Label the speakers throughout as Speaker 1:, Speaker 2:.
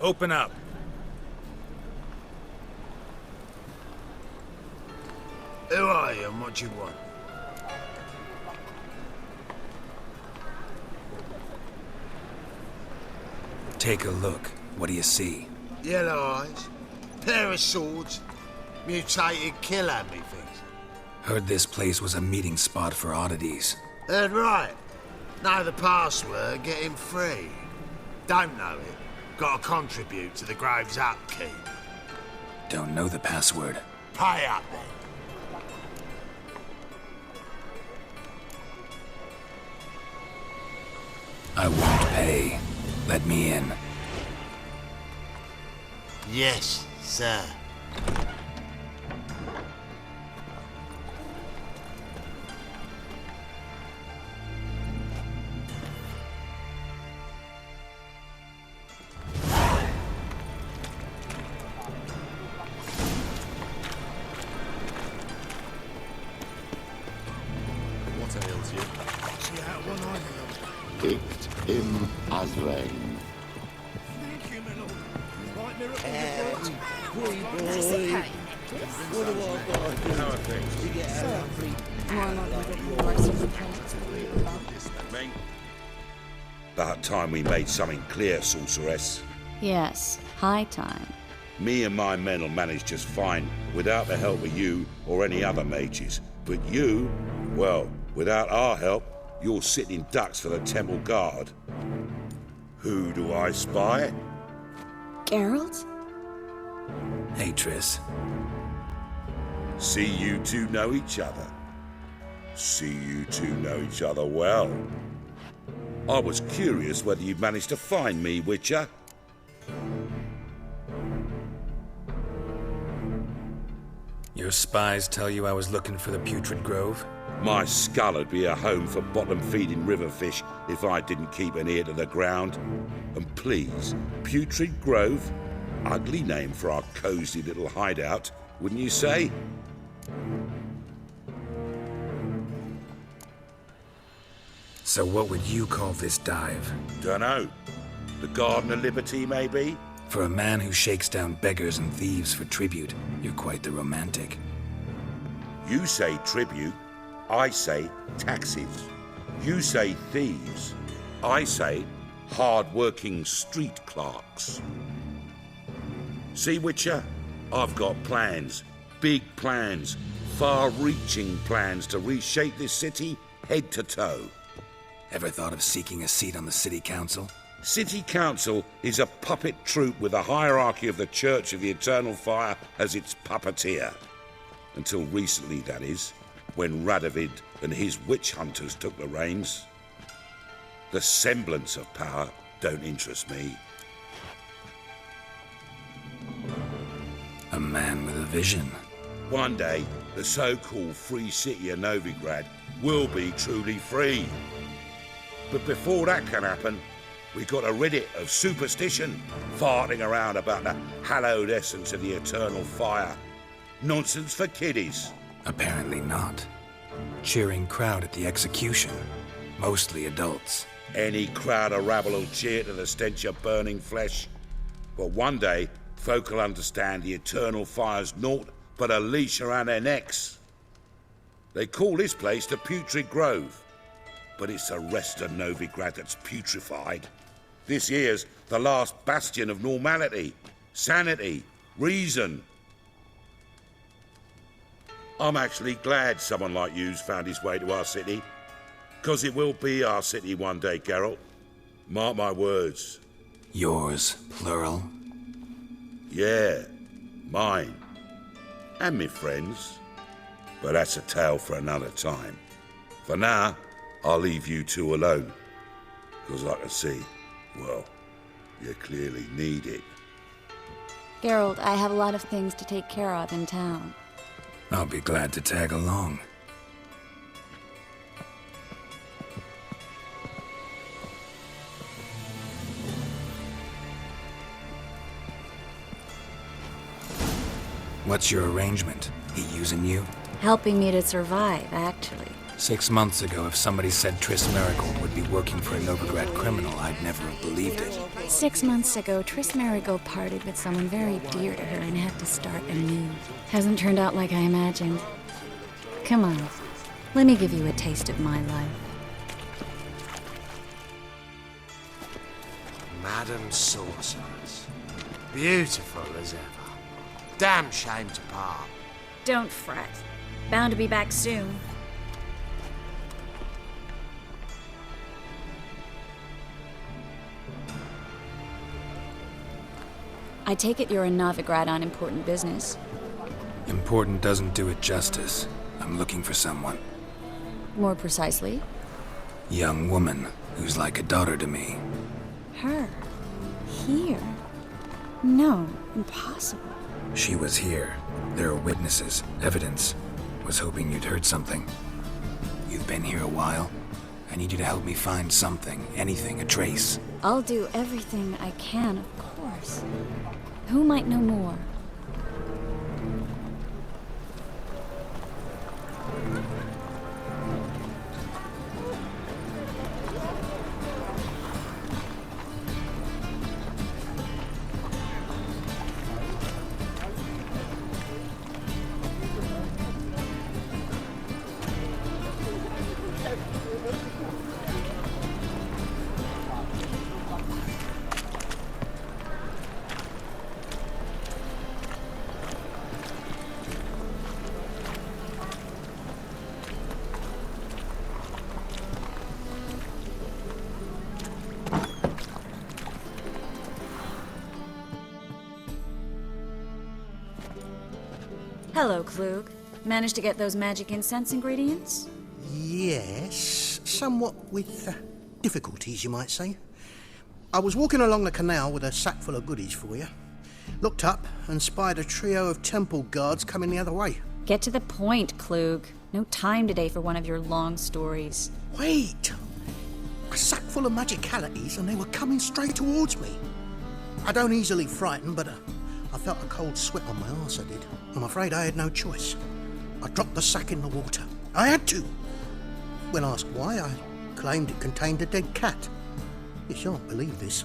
Speaker 1: Open up.
Speaker 2: Who are you and what do you want?
Speaker 1: Take a look. What do you see?
Speaker 2: Yellow eyes, pair of swords, mutated killer, methinks.
Speaker 1: Heard this place was a meeting spot for oddities.
Speaker 2: Heard right. Know the password, get him free. Don't know it, gotta contribute to the Grove's upkeep.
Speaker 1: Don't know the password.
Speaker 2: Pay up then.
Speaker 1: I won't pay. Let me in.
Speaker 2: Yes, sir.
Speaker 3: What ails you?
Speaker 4: Picked him as rain.
Speaker 3: Thank you, my lord. Right mirror
Speaker 4: What do I got to do
Speaker 1: How are things?
Speaker 4: to get out of free?
Speaker 5: Me? About time we made something clear, sorceress.
Speaker 6: Yes, high time.
Speaker 5: Me and my men will manage just fine without the help of you or any other mages. But you, well, without our help, you're sitting ducks for the temple guard. Who do I spy?
Speaker 6: Geralt?
Speaker 1: Hey, Triss.
Speaker 5: See you two know each other. See you two know each other well. I was curious whether you'd managed to find me, Witcher.
Speaker 1: Your spies tell you I was looking for the Putrid Grove?
Speaker 5: My skull would be a home for bottom-feeding river fish if I didn't keep an ear to the ground. And please, Putrid Grove? Ugly name for our cozy little hideout, wouldn't you say?
Speaker 1: So what would you call this dive?
Speaker 5: Dunno. The Garden of Liberty, maybe?
Speaker 1: For a man who shakes down beggars and thieves for tribute, you're quite the romantic.
Speaker 5: You say tribute, I say taxes. You say thieves, I say hard-working street clerks. See, Witcher? I've got plans. Big plans. Far-reaching plans to reshape this city head to toe.
Speaker 1: Ever thought of seeking a seat on the city council?
Speaker 5: City Council is a puppet troupe with the hierarchy of the Church of the Eternal Fire as its puppeteer. Until recently, that is, when Radovid and his witch hunters took the reins. The semblance of power don't interest me.
Speaker 1: A man with a vision.
Speaker 5: One day, the so-called free city of Novigrad will be truly free. But before that can happen, we got to rid it of superstition, farting around about the hallowed essence of the eternal fire. Nonsense for kiddies.
Speaker 1: Apparently not. Cheering crowd at the execution. Mostly adults.
Speaker 5: Any crowd of rabble will cheer to the stench of burning flesh. But one day, folk will understand the eternal fire's naught but a leash around their necks. They call this place the Putrid Grove, but it's the rest of Novigrad that's putrefied. This here's the last bastion of normality, sanity, reason. I'm actually glad someone like you's found his way to our city, 'cause it will be our city one day, Geralt. Mark my words.
Speaker 1: Yours, plural.
Speaker 5: Yeah, mine. And me friends. But that's a tale for another time. For now, I'll leave you two alone. 'Cause I can see, well, you clearly need it.
Speaker 6: Geralt, I have a lot of things to take care of in town.
Speaker 1: I'll be glad to tag along. What's your arrangement? He using you?
Speaker 6: Helping me to survive, actually.
Speaker 1: 6 months ago, if somebody said Triss Marigold would be working for a Novigrad criminal, I'd never have believed it.
Speaker 6: 6 months ago, Triss Marigold parted with someone very dear to her and had to start anew. Hasn't turned out like I imagined. Come on, let me give you a taste of my life.
Speaker 2: Madam Sorceress. Beautiful as ever. Damn shame to part.
Speaker 6: Don't fret. Bound to be back soon. I take it you're in Novigrad on important business.
Speaker 1: Important doesn't do it justice. I'm looking for someone.
Speaker 6: More precisely?
Speaker 1: Young woman who's like a daughter to me.
Speaker 6: Her. Here. No, impossible.
Speaker 1: She was here. There are witnesses, evidence. Was hoping you'd heard something. You've been here a while. I need you to help me find something, anything, a trace.
Speaker 6: I'll do everything I can, of course. Who might know more? Hello, Klug. Managed to get those magic incense ingredients?
Speaker 7: Yes, somewhat with difficulties, you might say. I was walking along the canal with a sack full of goodies for you. Looked up and spied a trio of temple guards coming the other way.
Speaker 6: Get to the point, Klug. No time today for one of your long stories.
Speaker 7: Wait! A sack full of magicalities and they were coming straight towards me. I don't easily frighten, but I felt a cold sweat on my arse, I did. I'm afraid I had no choice. I dropped the sack in the water. I had to. When asked why, I claimed it contained a dead cat. You shan't believe this,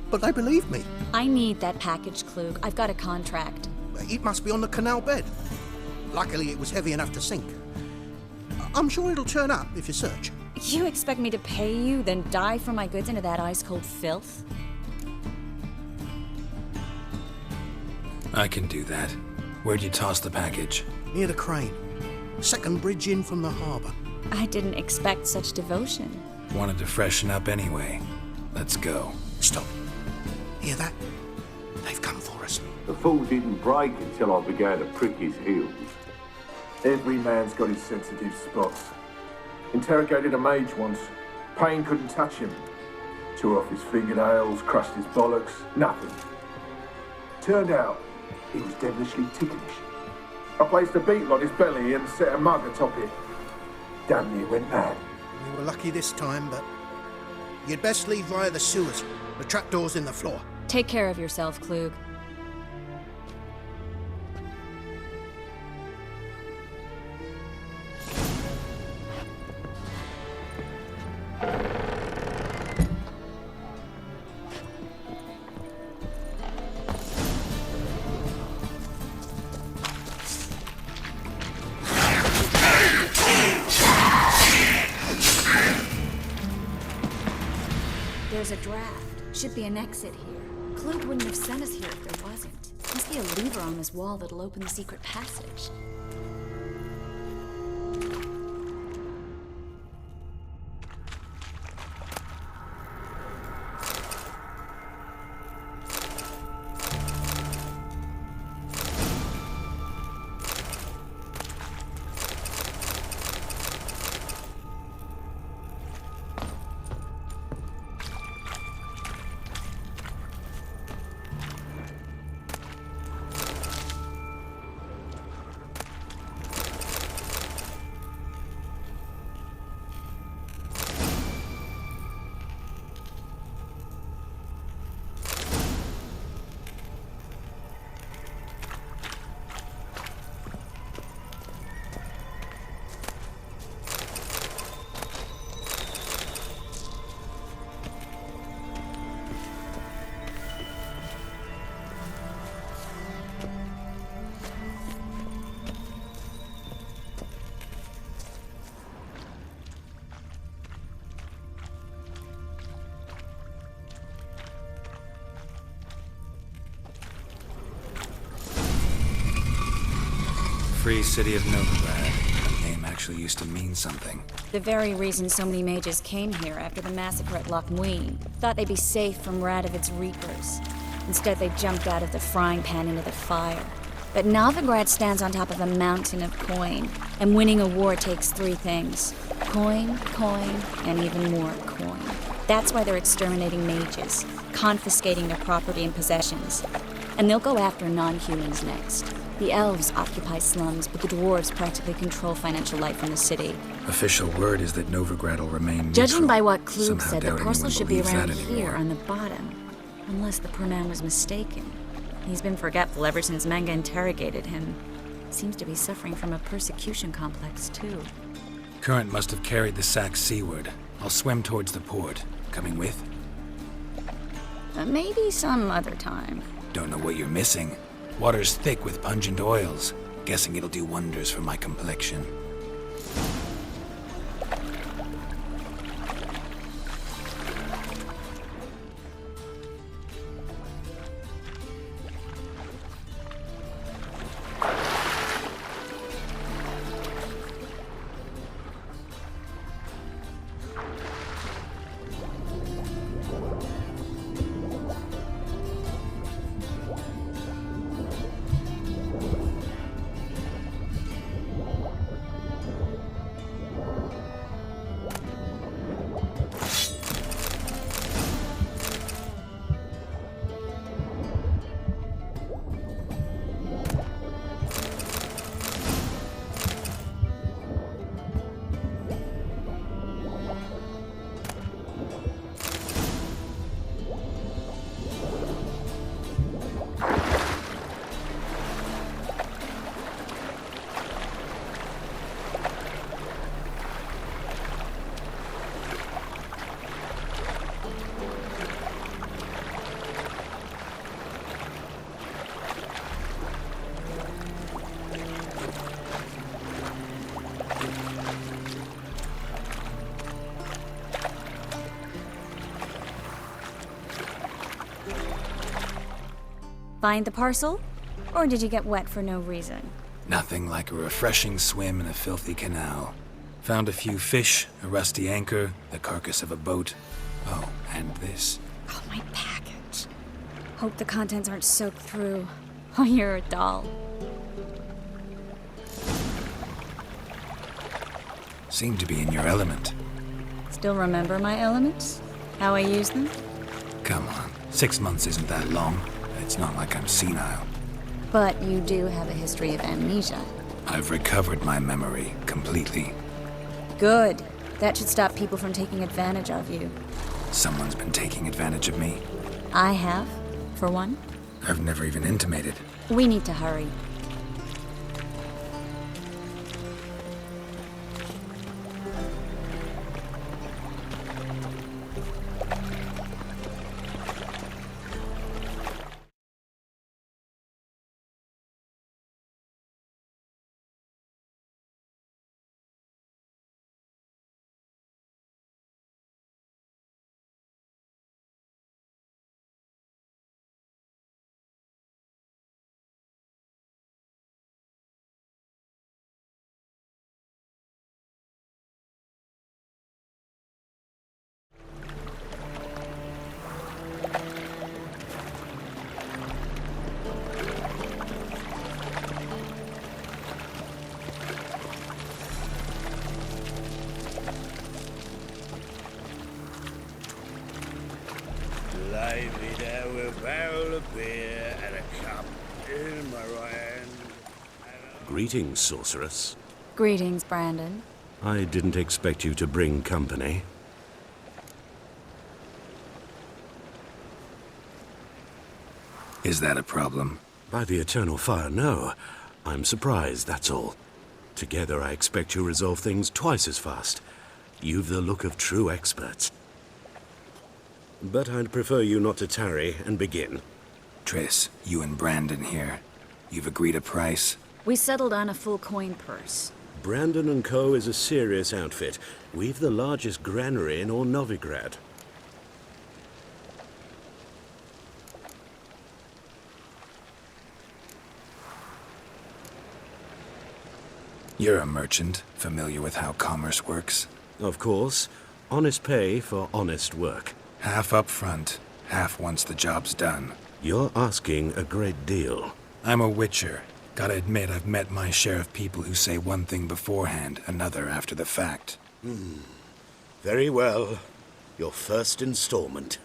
Speaker 7: but they believed me.
Speaker 6: I need that package, Klug. I've got a contract.
Speaker 7: It must be on the canal bed. Luckily, it was heavy enough to sink. I'm sure it'll turn up if you search.
Speaker 6: You expect me to pay you, then dive for my goods into that ice-cold filth?
Speaker 1: I can do that. Where'd you toss the package?
Speaker 7: Near the crane. Second bridge in from the harbour.
Speaker 6: I didn't expect such devotion.
Speaker 1: Wanted to freshen up anyway. Let's go.
Speaker 7: Stop. Hear that? They've come for us.
Speaker 8: The fall didn't break until I began to prick his heels.
Speaker 9: Every man's got his sensitive spots. Interrogated a mage once. Pain couldn't touch him. Tore off his fingernails, crushed his bollocks, nothing. Turned out, he was devilishly ticklish. I placed a beetle on his belly and set a mug atop it. Damn near went mad.
Speaker 7: You were lucky this time, but you'd best leave via the sewers. The trapdoor's in the floor.
Speaker 6: Take care of yourself, Klug. There's a draft. Should be an exit here. Klug wouldn't have sent us here if there wasn't. Must be a lever on this wall that'll open the secret passage.
Speaker 1: Free City of Novigrad. The name actually used to mean something.
Speaker 6: The very reason so many mages came here after the massacre at Loch Muin. Thought they'd be safe from Radovit's reapers. Instead, they jumped out of the frying pan into the fire. But Novigrad stands on top of a mountain of coin, and winning a war takes three things. Coin, and even more coin. That's why they're exterminating mages, confiscating their property and possessions. And they'll go after non-humans next. The elves occupy slums, but the dwarves practically control financial life in the city.
Speaker 1: Official word is that Novigrad will remain
Speaker 6: Judging
Speaker 1: neutral.
Speaker 6: by what Klug
Speaker 1: Somehow
Speaker 6: said, the
Speaker 1: doubt
Speaker 6: parcel
Speaker 1: anyone
Speaker 6: should be
Speaker 1: believes
Speaker 6: around
Speaker 1: that
Speaker 6: here
Speaker 1: anymore.
Speaker 6: on the bottom. Unless the poor man was mistaken. He's been forgetful ever since Manga interrogated him. Seems to be suffering from a persecution complex, too.
Speaker 1: Current must have carried the sack seaward. I'll swim towards the port. Coming with?
Speaker 6: Maybe some other time.
Speaker 1: Don't know what you're missing. Water's thick with pungent oils. Guessing it'll do wonders for my complexion.
Speaker 6: Find the parcel? Or did you get wet for no reason?
Speaker 1: Nothing like a refreshing swim in a filthy canal. Found a few fish, a rusty anchor, the carcass of a boat. Oh, and this.
Speaker 6: Oh, my package. Hope the contents aren't soaked through. Oh, you're a doll.
Speaker 1: Seem to be in your element.
Speaker 6: Still remember my elements? How I use them?
Speaker 1: Come on, 6 months isn't that long. It's not like I'm senile.
Speaker 6: But you do have a history of amnesia.
Speaker 1: I've recovered my memory completely.
Speaker 6: Good. That should stop people from taking advantage of you.
Speaker 1: Someone's been taking advantage of me.
Speaker 6: I have, for one.
Speaker 1: I've never even intimated.
Speaker 6: We need to hurry.
Speaker 5: Lay me there with a barrel of beer and a cup in my right hand.
Speaker 3: Greetings, sorceress.
Speaker 6: Greetings, Brandon.
Speaker 3: I didn't expect you to bring company.
Speaker 1: Is that a problem?
Speaker 3: By the eternal fire, no. I'm surprised, that's all. Together, I expect you resolve things twice as fast. You've the look of true experts. But I'd prefer you not to tarry and begin.
Speaker 1: Triss, you and Brandon here. You've agreed a price?
Speaker 6: We settled on a full coin purse.
Speaker 3: Brandon & Co. is a serious outfit. We've the largest granary in all Novigrad.
Speaker 1: You're a merchant, familiar with how commerce works.
Speaker 3: Of course, honest pay for honest work.
Speaker 1: Half up front, half once the job's done.
Speaker 3: You're asking a great deal.
Speaker 1: I'm a witcher. Gotta admit, I've met my share of people who say one thing beforehand, another after the fact.
Speaker 3: Very well. Your first installment.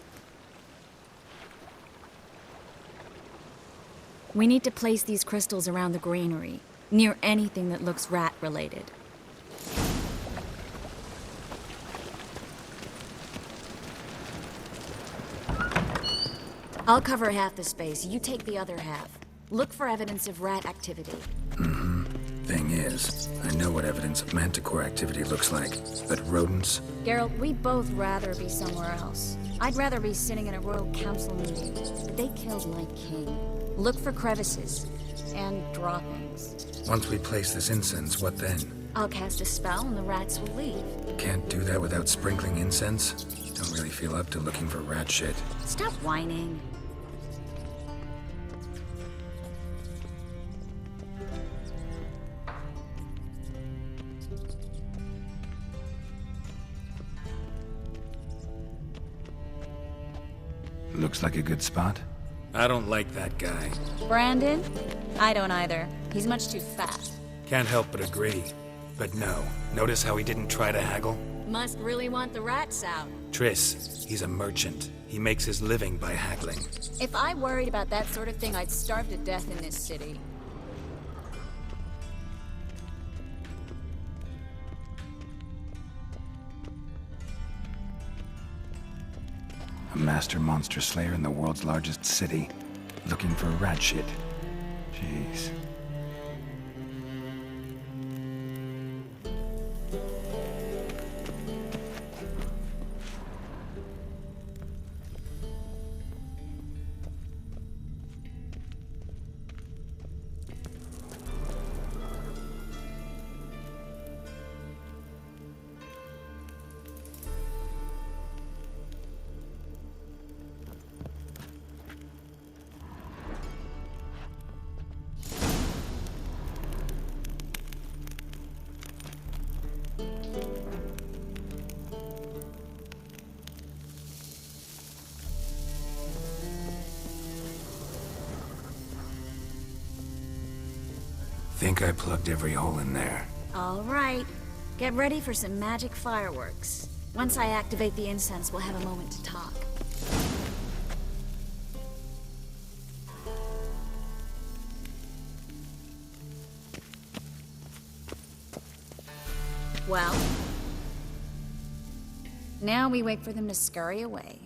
Speaker 6: We need to place these crystals around the granary, near anything that looks rat-related. I'll cover half the space, you take the other half. Look for evidence of rat activity.
Speaker 1: Thing is, I know what evidence of manticore activity looks like, but rodents?
Speaker 6: Geralt, we'd both rather be somewhere else. I'd rather be sitting in a royal council meeting, but they killed my king. Look for crevices and droppings.
Speaker 1: Once we place this incense, what then?
Speaker 6: I'll cast a spell and the rats will leave.
Speaker 1: Can't do that without sprinkling incense? Don't really feel up to looking for rat shit.
Speaker 6: Stop whining.
Speaker 1: Looks like a good spot. I don't like that guy.
Speaker 6: Brandon? I don't either. He's much too fat.
Speaker 1: Can't help but agree. But no, notice how he didn't try to haggle?
Speaker 6: Must really want the rats out.
Speaker 1: Triss, he's a merchant. He makes his living by haggling.
Speaker 6: If I worried about that sort of thing, I'd starve to death in this city.
Speaker 1: A master monster slayer in the world's largest city, looking for rat shit. Jeez. Think I plugged every hole in there.
Speaker 6: All right. Get ready for some magic fireworks. Once I activate the incense, we'll have a moment to talk. Well, now we wait for them to scurry away.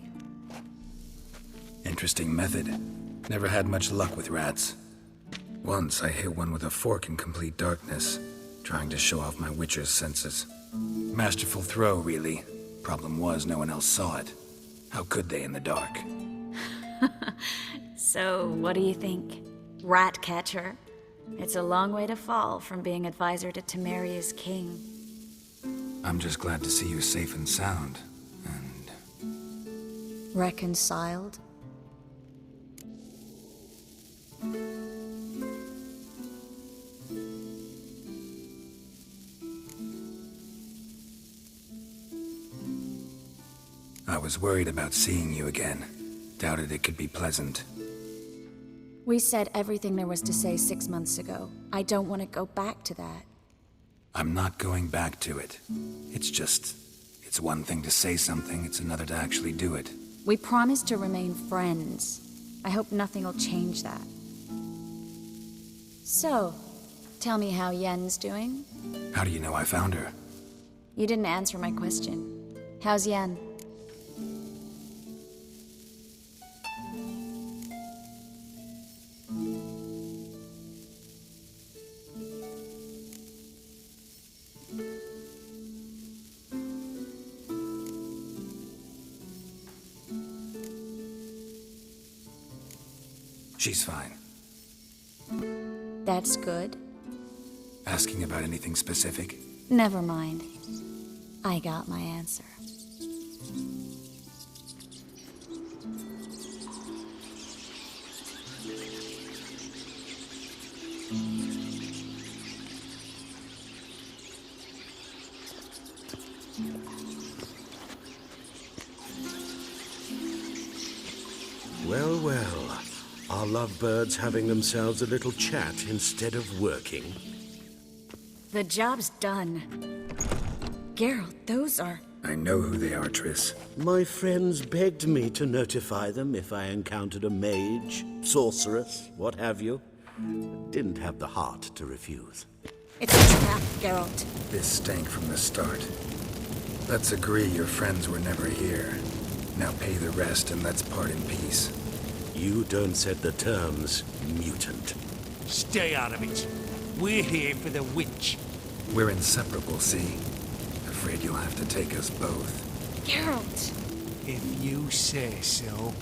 Speaker 1: Interesting method. Never had much luck with rats. Once I hit one with a fork in complete darkness, trying to show off my witcher's senses. Masterful throw, really. Problem was, no one else saw it. How could they in the dark?
Speaker 6: So, what do you think? Rat catcher? It's a long way to fall from being advisor to Temeria's king.
Speaker 1: I'm just glad to see you safe and sound. And
Speaker 6: Reconciled?
Speaker 1: I was worried about seeing you again. Doubted it could be pleasant.
Speaker 6: We said everything there was to say 6 months ago. I don't want to go back to that.
Speaker 1: I'm not going back to it. It's one thing to say something, it's another to actually do it.
Speaker 6: We promised to remain friends. I hope nothing will change that. So, tell me how Yen's doing?
Speaker 1: How do you know I found her?
Speaker 6: You didn't answer my question. How's Yen?
Speaker 1: She's fine.
Speaker 6: That's good.
Speaker 1: Asking about anything specific?
Speaker 6: Never mind. I got my answer.
Speaker 3: Well, well. Are lovebirds having themselves a little chat instead of working?
Speaker 6: The job's done. Geralt, those are...
Speaker 1: I know who they are, Triss.
Speaker 3: My friends begged me to notify them if I encountered a mage, sorceress, what have you. Didn't have the heart to refuse.
Speaker 6: It's a trap, Geralt.
Speaker 1: This stank from the start. Let's agree your friends were never here. Now pay the rest and let's part in peace.
Speaker 3: You don't set the terms, mutant.
Speaker 10: Stay out of it. We're here for the witch.
Speaker 1: We're inseparable, see? Afraid you'll have to take us both.
Speaker 6: Geralt!
Speaker 10: If you say so.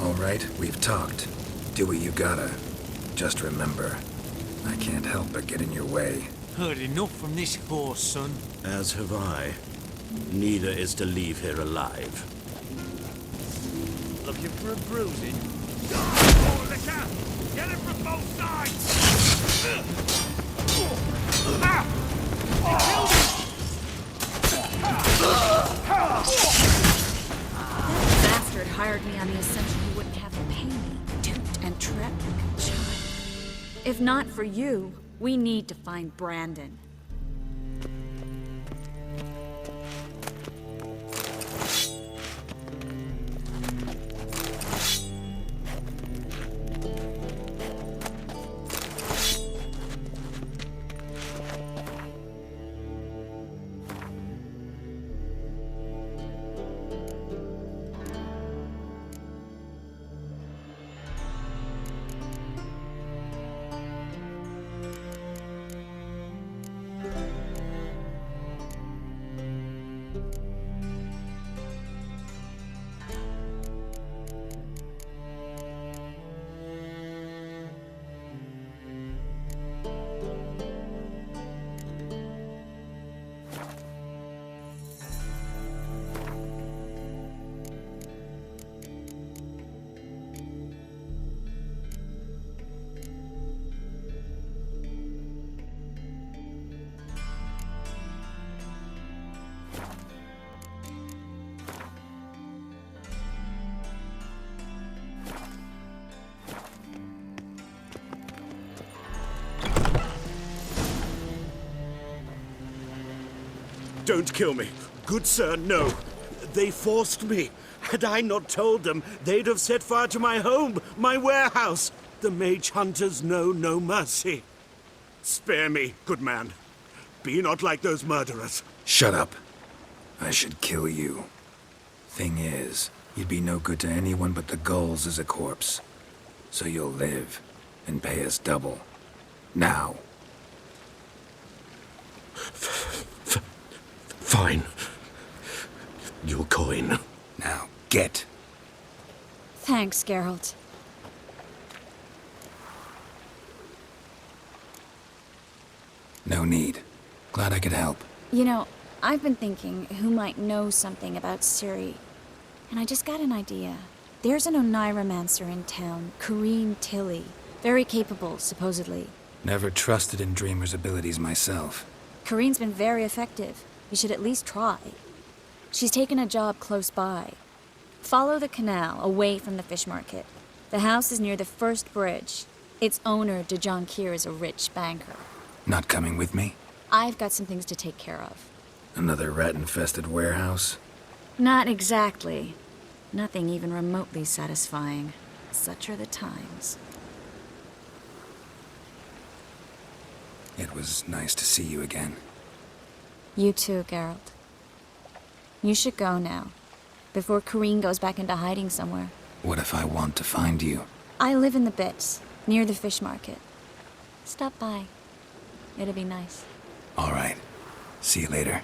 Speaker 1: All right, we've talked. Do what you gotta. Just remember, I can't help but get in your way.
Speaker 10: Heard enough from this horse, son.
Speaker 3: As have I. Neither is to leave here alive.
Speaker 10: Looking for a bruising? Oh, look out! Get it from both sides! Ah!
Speaker 6: That bastard hired me on the assumption he wouldn't have to pay me, toot and trip like a child. If not for you, we need to find Brandon.
Speaker 3: Don't kill me. Good sir, no. They forced me. Had I not told them, they'd have set fire to my home, my warehouse. The mage hunters know no mercy. Spare me, good man. Be not like those murderers.
Speaker 1: Shut up. I should kill you. Thing is, you'd be no good to anyone but the gulls as a corpse. So you'll live and pay us double. Now.
Speaker 3: Fine. Your coin.
Speaker 1: Now, get.
Speaker 6: Thanks, Geralt.
Speaker 1: No need. Glad I could help.
Speaker 6: You know, I've been thinking who might know something about Ciri. And I just got an idea. There's an Oneiromancer in town, Corrine Tilly. Very capable, supposedly.
Speaker 1: Never trusted in Dreamer's abilities myself.
Speaker 6: Corrine's been very effective. You should at least try. She's taken a job close by. Follow the canal, away from the fish market. The house is near the first bridge. Its owner, Dejon Kier, is a rich banker.
Speaker 1: Not coming with me?
Speaker 6: I've got some things to take care of.
Speaker 1: Another rat-infested warehouse?
Speaker 6: Not exactly. Nothing even remotely satisfying. Such are the times.
Speaker 1: It was nice to see you again.
Speaker 6: You too, Geralt. You should go now, before Corrine goes back into hiding somewhere.
Speaker 1: What if I want to find you?
Speaker 6: I live in the Bits, near the fish market. Stop by. It'll be nice.
Speaker 1: All right. See you later.